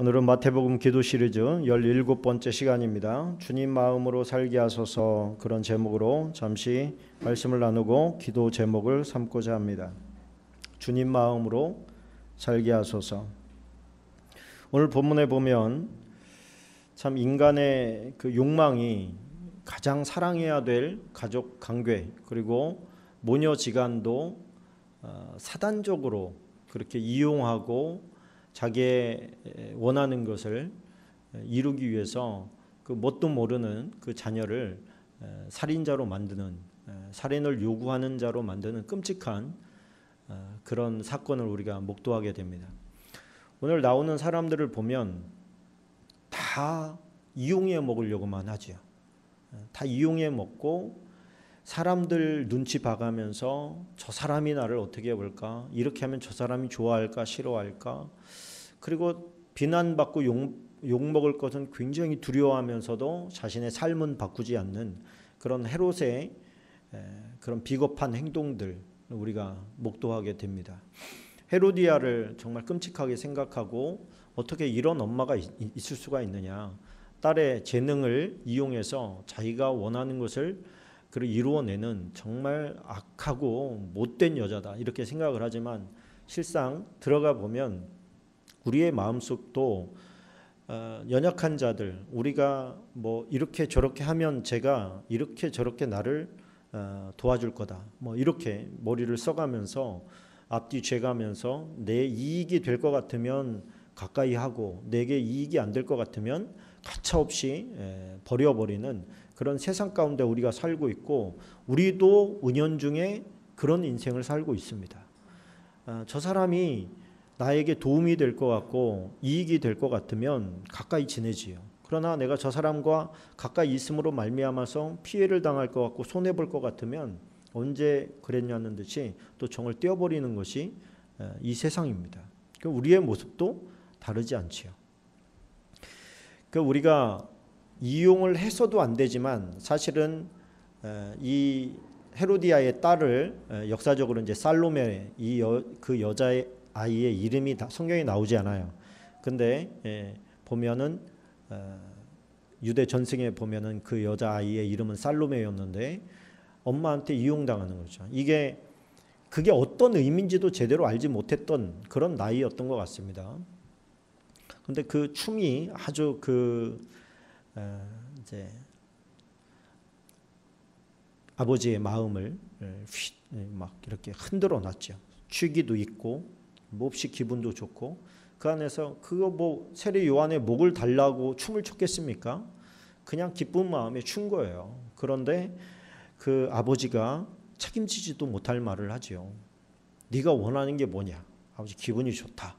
오늘은 마태복음 기도 시리즈 17번째 시간입니다. 주님 마음으로 살게 하소서, 그런 제목으로 잠시 말씀을 나누고 기도 제목을 삼고자 합니다. 주님 마음으로 살게 하소서. 오늘 본문에 보면 참 인간의 그 욕망이 가장 사랑해야 될 가족 관계, 그리고 모녀지간도 사단적으로 그렇게 이용하고 자기의 원하는 것을 이루기 위해서 그 뭣도 모르는 그 자녀를 살인자로 만드는, 살인을 요구하는 자로 만드는 끔찍한 그런 사건을 우리가 목도하게 됩니다. 오늘 나오는 사람들을 보면 다 이용해 먹으려고만 하죠. 다 이용해 먹고 사람들 눈치 봐가면서 저 사람이 나를 어떻게 볼까? 이렇게 하면 저 사람이 좋아할까? 싫어할까? 그리고 비난받고 욕먹을 것은 굉장히 두려워하면서도 자신의 삶은 바꾸지 않는 그런 헤롯의 그런 비겁한 행동들 우리가 목도하게 됩니다. 헤로디아를 정말 끔찍하게 생각하고 어떻게 이런 엄마가 있을 수가 있느냐. 딸의 재능을 이용해서 자기가 원하는 것을 이루어내는 정말 악하고 못된 여자다 이렇게 생각을 하지만 실상 들어가 보면 우리의 마음속도 연약한 자들, 우리가 뭐 이렇게 저렇게 하면 제가 이렇게 저렇게 나를 도와줄 거다, 뭐 이렇게 머리를 써가면서 앞뒤 죄가면서 내 이익이 될 것 같으면 가까이 하고 내게 이익이 안 될 것 같으면 가차없이 버려버리는 그런 세상 가운데 우리가 살고 있고, 우리도 은연중에 그런 인생을 살고 있습니다. 저 사람이 나에게 도움이 될 것 같고 이익이 될 것 같으면 가까이 지내지요. 그러나 내가 저 사람과 가까이 있음으로 말미암아서 피해를 당할 것 같고 손해볼 것 같으면 언제 그랬냐는 듯이 또 정을 떼어버리는 것이 이 세상입니다. 우리의 모습도 다르지 않지요. 우리가 이용을 해서도 안 되지만 사실은 이 헤로디아의 딸을 역사적으로 이제 살로메 그 여자의 아이의 이름이 성경에 나오지 않아요. 근데 보면은 유대 전승에 보면은 그 여자 아이의 이름은 살로메였는데 엄마한테 이용당하는 거죠. 그게 어떤 의미인지도 제대로 알지 못했던 그런 나이였던 것 같습니다. 근데 그 춤이 아주 이제 아버지의 마음을 막 이렇게 흔들어 놨죠. 취기도 있고 몹시 기분도 좋고, 그 안에서 그거 뭐 세례 요한의 목을 달라고 춤을 췄겠습니까? 그냥 기쁜 마음에 춘 거예요. 그런데 그 아버지가 책임지지도 못할 말을 하죠. 네가 원하는 게 뭐냐? 아버지 기분이 좋다.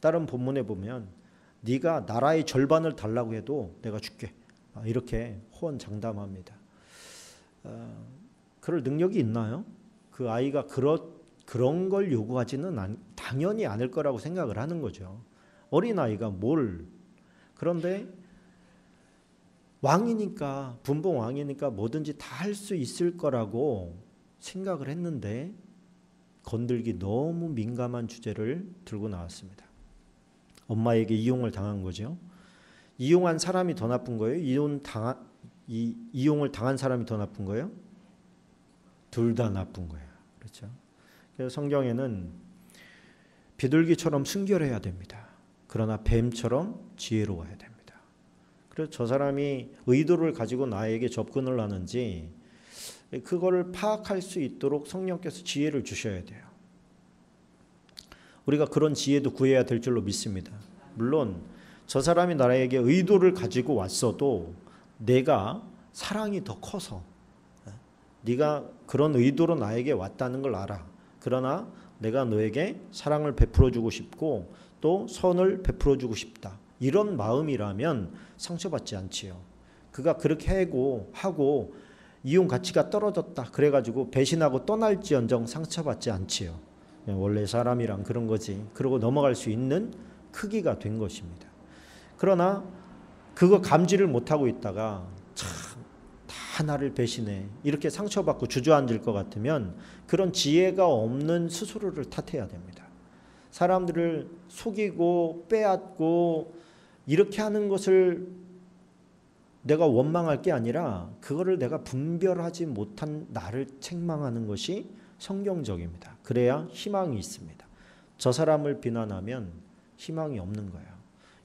다른 본문에 보면 네가 나라의 절반을 달라고 해도 내가 줄게. 이렇게 호언장담합니다. 그럴 능력이 있나요? 그 아이가 그런 걸 요구하지는 당연히 않을 거라고 생각을 하는 거죠. 어린아이가 뭘. 그런데 왕이니까, 분봉 왕이니까 뭐든지 다 할 수 있을 거라고 생각을 했는데 건들기 너무 민감한 주제를 들고 나왔습니다. 엄마에게 이용을 당한 거죠. 이용한 사람이 더 나쁜 거예요? 이용을 당한 사람이 더 나쁜 거예요? 둘 다 나쁜 거예요. 그렇죠? 그래서 성경에는 비둘기처럼 순결해야 됩니다. 그러나 뱀처럼 지혜로워야 됩니다. 그래서 저 사람이 의도를 가지고 나에게 접근을 하는지 그거를 파악할 수 있도록 성령께서 지혜를 주셔야 돼요. 우리가 그런 지혜도 구해야 될 줄로 믿습니다. 물론 저 사람이 나에게 의도를 가지고 왔어도 내가 사랑이 더 커서 네가 그런 의도로 나에게 왔다는 걸 알아. 그러나 내가 너에게 사랑을 베풀어주고 싶고 또 선을 베풀어주고 싶다. 이런 마음이라면 상처받지 않지요. 그가 그렇게 하고 이용 가치가 떨어졌다. 그래가지고 배신하고 떠날지언정 상처받지 않지요. 원래 사람이란 그런 거지. 그러고 넘어갈 수 있는 크기가 된 것입니다. 그러나 그거 감지를 못하고 있다가 참 다 나를 배신해 이렇게 상처받고 주저앉을 것 같으면 그런 지혜가 없는 스스로를 탓해야 됩니다. 사람들을 속이고 빼앗고 이렇게 하는 것을 내가 원망할 게 아니라 그거를 내가 분별하지 못한 나를 책망하는 것이 성경적입니다. 그래야 희망이 있습니다. 저 사람을 비난하면 희망이 없는 거예요.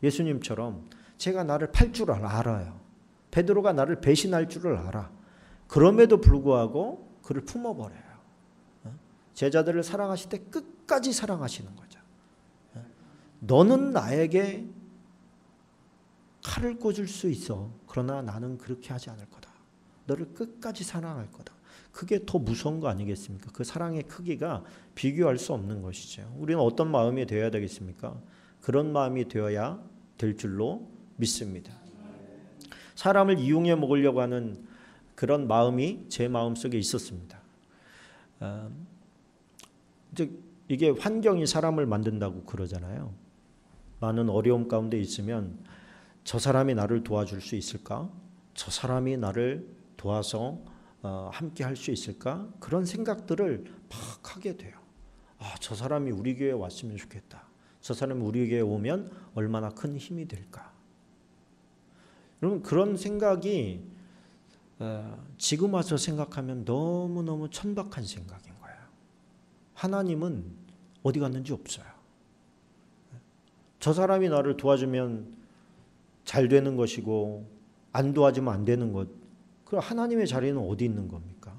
예수님처럼 제가 나를 팔 줄 알아요. 베드로가 나를 배신할 줄을 알아. 그럼에도 불구하고 그를 품어버려요. 제자들을 사랑하실 때 끝까지 사랑하시는 거죠. 너는 나에게 칼을 꽂을 수 있어. 그러나 나는 그렇게 하지 않을 거다. 너를 끝까지 사랑할 거다. 그게 더 무서운 거 아니겠습니까? 그 사랑의 크기가 비교할 수 없는 것이죠. 우리는 어떤 마음이 되어야 되겠습니까? 그런 마음이 되어야 될 줄로 믿습니다. 사람을 이용해 먹으려고 하는 그런 마음이 제 마음속에 있었습니다. 이게 환경이 사람을 만든다고 그러잖아요. 많은 어려움 가운데 있으면 저 사람이 나를 도와줄 수 있을까? 저 사람이 나를 도와서 함께 할 수 있을까? 그런 생각들을 막 하게 돼요. 저 사람이 우리 교회에 왔으면 좋겠다. 저 사람이 우리 교회에 오면 얼마나 큰 힘이 될까? 여러분, 그런 생각이 지금 와서 생각하면 너무너무 천박한 생각인 거예요. 하나님은 어디 갔는지 없어요. 저 사람이 나를 도와주면 잘 되는 것이고 안 도와주면 안 되는 것. 그럼 하나님의 자리는 어디 있는 겁니까?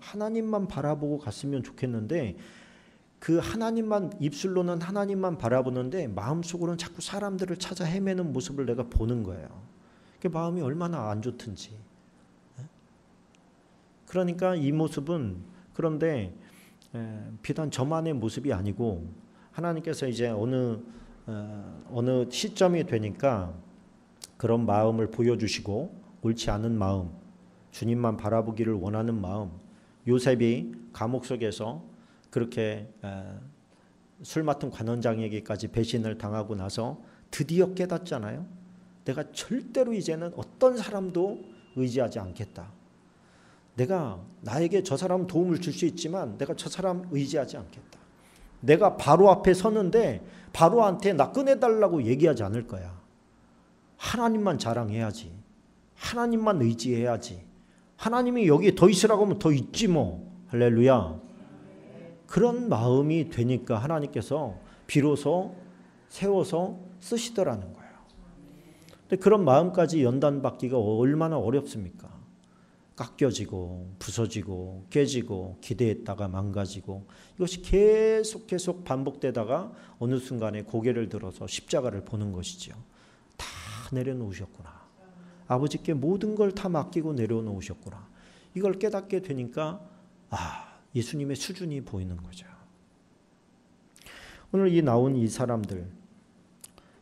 하나님만 바라보고 갔으면 좋겠는데 그 하나님만, 입술로는 하나님만 바라보는데 마음속으로는 자꾸 사람들을 찾아 헤매는 모습을 내가 보는 거예요. 그 마음이 얼마나 안 좋든지. 그러니까 이 모습은, 그런데 비단 저만의 모습이 아니고 하나님께서 이제 어느 시점이 되니까 그런 마음을 보여주시고, 옳지 않은 마음, 주님만 바라보기를 원하는 마음. 요셉이 감옥 속에서 그렇게 술 맡은 관원장에게까지 배신을 당하고 나서 드디어 깨닫잖아요. 내가 절대로 이제는 어떤 사람도 의지하지 않겠다. 내가 나에게 저 사람 도움을 줄 수 있지만 내가 저 사람 의지하지 않겠다. 내가 바로 앞에 서는데 바로한테 나 꺼내달라고 얘기하지 않을 거야. 하나님만 자랑해야지. 하나님만 의지해야지. 하나님이 여기 더 있으라고 하면 더 있지 뭐. 할렐루야. 그런 마음이 되니까 하나님께서 비로소 세워서 쓰시더라는 거예요. 근데 그런 마음까지 연단받기가 얼마나 어렵습니까? 깎여지고 부서지고 깨지고 기대했다가 망가지고, 이것이 계속 반복되다가 어느 순간에 고개를 들어서 십자가를 보는 것이죠. 다 내려놓으셨구나. 아버지께 모든 걸 다 맡기고 내려놓으셨구나. 이걸 깨닫게 되니까 예수님의 수준이 보이는 거죠. 오늘 나온 이 사람들,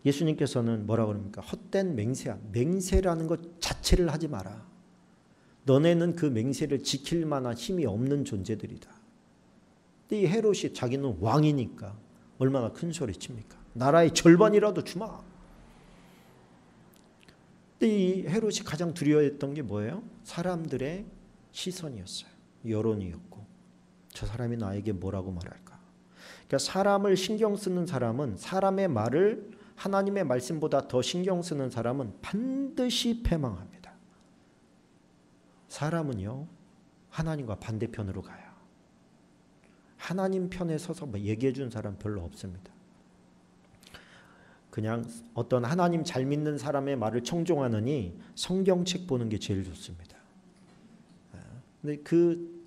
예수님께서는 뭐라 그럽니까? 헛된 맹세야. 맹세라는 것 자체를 하지 마라. 너네는 그 맹세를 지킬 만한 힘이 없는 존재들이다. 근데 이 헤롯이 자기는 왕이니까 얼마나 큰 소리 칩니까? 나라의 절반이라도 주마. 근데 이 헤롯이 가장 두려워했던 게 뭐예요? 사람들의 시선이었어요. 여론이었고, 저 사람이 나에게 뭐라고 말할까? 그러니까 사람을 신경 쓰는 사람은, 사람의 말을 하나님의 말씀보다 더 신경 쓰는 사람은 반드시 패망합니다. 사람은요, 하나님과 반대편으로 가요. 하나님 편에 서서 얘기해 준 사람 별로 없습니다. 그냥 어떤 하나님 잘 믿는 사람의 말을 청종하느니 성경책 보는 게 제일 좋습니다. 근데 그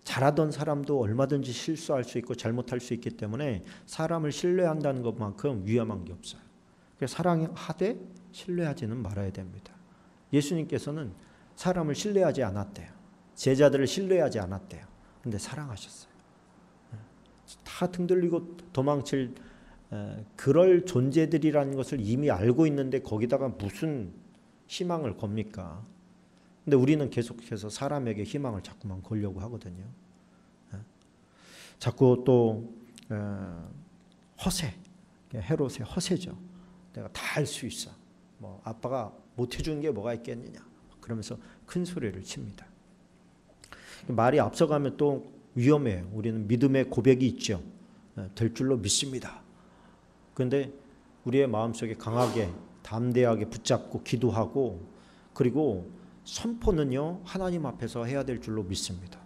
잘하던 사람도 얼마든지 실수할 수 있고 잘못할 수 있기 때문에 사람을 신뢰한다는 것만큼 위험한 게 없어요. 그래서 사랑하되 신뢰하지는 말아야 됩니다. 예수님께서는 사람을 신뢰하지 않았대요. 제자들을 신뢰하지 않았대요. 근데 사랑하셨어요. 다 등들리고 도망칠 그럴 존재들이라는 것을 이미 알고 있는데 거기다가 무슨 희망을 겁니까? 근데 우리는 계속해서 사람에게 희망을 자꾸만 걸려고 하거든요. 자꾸 또 허세, 헤롯의 허세죠. 내가 다 할 수 있어. 뭐 아빠가 못 해주는 게 뭐가 있겠느냐. 그러면서 큰 소리를 칩니다. 말이 앞서가면 또 위험해요. 우리는 믿음의 고백이 있죠. 될 줄로 믿습니다. 그런데 우리의 마음속에 강하게 담대하게 붙잡고 기도하고 그리고 선포는요 하나님 앞에서 해야 될 줄로 믿습니다.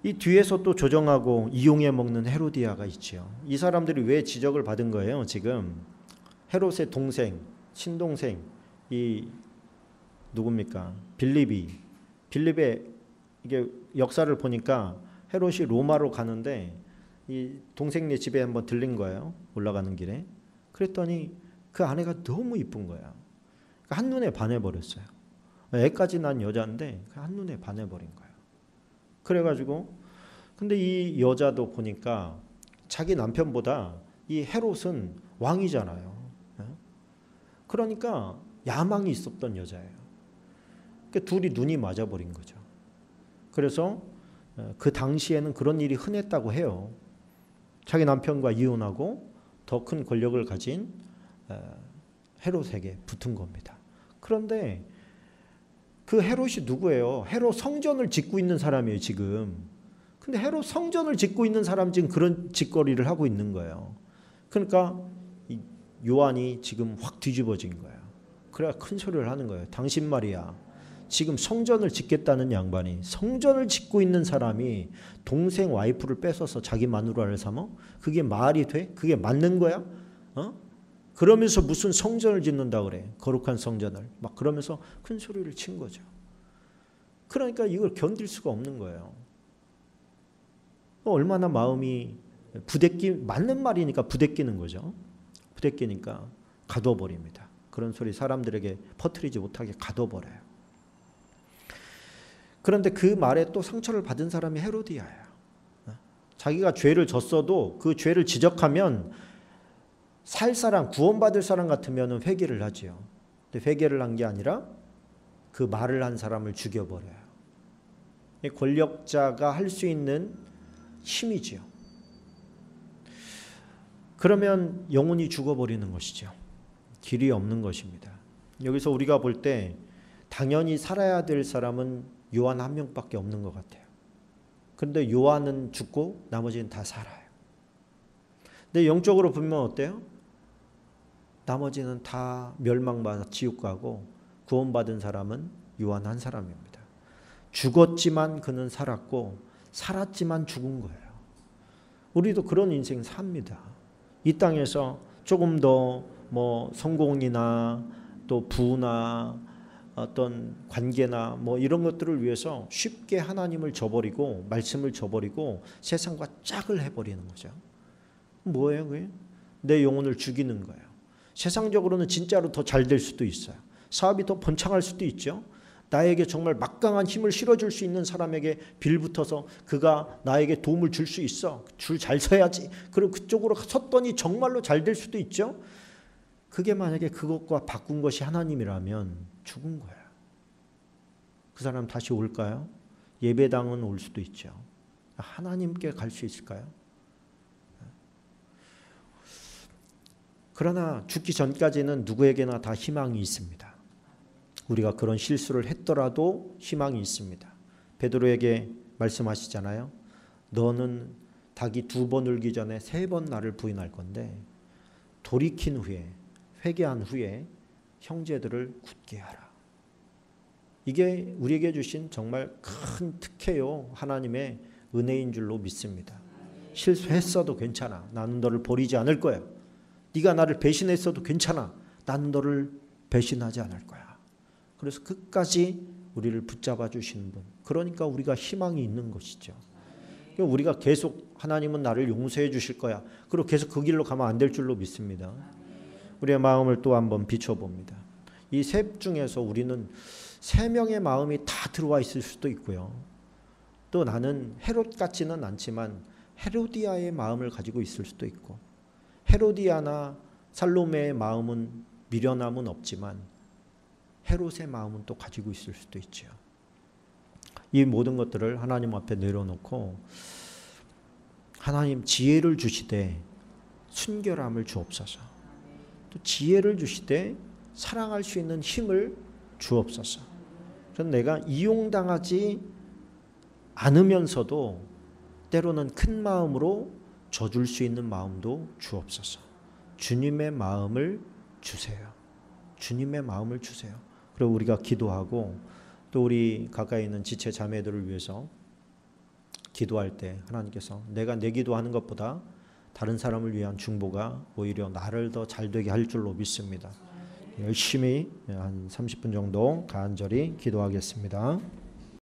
이 뒤에서 또 조정하고 이용해 먹는 헤로디아가 있지요. 이 사람들이 왜 지적을 받은 거예요? 지금 헤롯의 동생, 친동생 이 누굽니까? 빌립의 이게 역사를 보니까 헤롯이 로마로 가는데 이 동생네 집에 한번 들린 거예요. 올라가는 길에. 그랬더니 그 아내가 너무 이쁜 거야. 한눈에 반해버렸어요. 애까지 난 여자인데 한눈에 반해버린 거예요. 그래가지고 근데 이 여자도 보니까 자기 남편보다 이 헤롯은 왕이잖아요. 그러니까 야망이 있었던 여자예요. 그러니까 둘이 눈이 맞아버린 거죠. 그래서 그 당시에는 그런 일이 흔했다고 해요. 자기 남편과 이혼하고 더 큰 권력을 가진 헤롯에게 붙은 겁니다. 그런데 그 헤롯이 누구예요? 헤롯 성전을 짓고 있는 사람이에요 지금. 근데 헤롯 성전을 짓고 있는 사람 지금 그런 짓거리를 하고 있는 거예요. 그러니까 요한이 지금 확 뒤집어진 거예요. 그래야 큰 소리를 하는 거예요. 당신 말이야. 지금 성전을 짓겠다는 양반이 성전을 짓고 있는 사람이 동생 와이프를 뺏어서 자기 마누라를 삼어? 그게 말이 돼? 그게 맞는 거야? 그러면서 무슨 성전을 짓는다 그래. 거룩한 성전을. 막 그러면서 큰 소리를 친 거죠. 그러니까 이걸 견딜 수가 없는 거예요. 얼마나 마음이 맞는 말이니까 부대끼는 거죠. 부대끼니까 가둬버립니다. 그런 소리 사람들에게 퍼뜨리지 못하게 가둬버려요. 그런데 그 말에 또 상처를 받은 사람이 헤로디아예요. 자기가 죄를 졌어도 그 죄를 지적하면 살 사람, 구원받을 사람 같으면 회개를 하지요. 근데 회개를 한 게 아니라 그 말을 한 사람을 죽여버려요. 권력자가 할 수 있는 힘이지요. 그러면 영혼이 죽어버리는 것이죠. 길이 없는 것입니다. 여기서 우리가 볼 때 당연히 살아야 될 사람은 요한 한 명밖에 없는 것 같아요. 그런데 요한은 죽고 나머지는 다 살아요. 근데 영적으로 보면 어때요? 나머지는 다 멸망받아 지옥 가고 구원받은 사람은 요한 한 사람입니다. 죽었지만 그는 살았고 살았지만 죽은 거예요. 우리도 그런 인생 삽니다. 이 땅에서 조금 더 성공이나 또 부나 어떤 관계나 이런 것들을 위해서 쉽게 하나님을 저버리고 말씀을 저버리고 세상과 짝을 해버리는 거죠. 뭐예요 그게? 내 영혼을 죽이는 거예요. 세상적으로는 진짜로 더 잘 될 수도 있어요. 사업이 더 번창할 수도 있죠. 나에게 정말 막강한 힘을 실어줄 수 있는 사람에게 빌붙어서 그가 나에게 도움을 줄 수 있어. 줄 잘 서야지. 그리고 그쪽으로 섰더니 정말로 잘 될 수도 있죠. 그게 만약에 그것과 바꾼 것이 하나님이라면 죽은 거예요. 그 사람 다시 올까요? 예배당은 올 수도 있죠. 하나님께 갈 수 있을까요? 그러나 죽기 전까지는 누구에게나 다 희망이 있습니다. 우리가 그런 실수를 했더라도 희망이 있습니다. 베드로에게 말씀하시잖아요. 너는 닭이 2번 울기 전에 3번 나를 부인할 건데 돌이킨 후에 회개한 후에 형제들을 굳게 하라. 이게 우리에게 주신 정말 큰 특혜요. 하나님의 은혜인 줄로 믿습니다. 실수했어도 괜찮아. 나는 너를 버리지 않을 거야. 네가 나를 배신했어도 괜찮아. 나는 너를 배신하지 않을 거야. 그래서 끝까지 우리를 붙잡아 주시는 분. 그러니까 우리가 희망이 있는 것이죠. 우리가 계속 하나님은 나를 용서해 주실 거야. 그리고 계속 그 길로 가면 안 될 줄로 믿습니다. 우리의 마음을 또 한번 비춰봅니다. 이 셋 중에서 우리는 3명의 마음이 다 들어와 있을 수도 있고요. 또 나는 헤롯 같지는 않지만 헤로디아의 마음을 가지고 있을 수도 있고 헤로디아나 살로메의 마음은 미련함은 없지만 헤롯의 마음은 또 가지고 있을 수도 있죠. 이 모든 것들을 하나님 앞에 내려놓고 하나님 지혜를 주시되 순결함을 주옵소서. 또 지혜를 주시되 사랑할 수 있는 힘을 주옵소서. 그래서 내가 이용당하지 않으면서도 때로는 큰 마음으로 져줄 수 있는 마음도 주옵소서. 주님의 마음을 주세요. 주님의 마음을 주세요. 그리고 우리가 기도하고 또 우리 가까이 있는 지체 자매들을 위해서 기도할 때 하나님께서 내가 내 기도하는 것보다 다른 사람을 위한 중보가 오히려 나를 더 잘되게 할 줄로 믿습니다. 열심히 한 30분 정도 간절히 기도하겠습니다.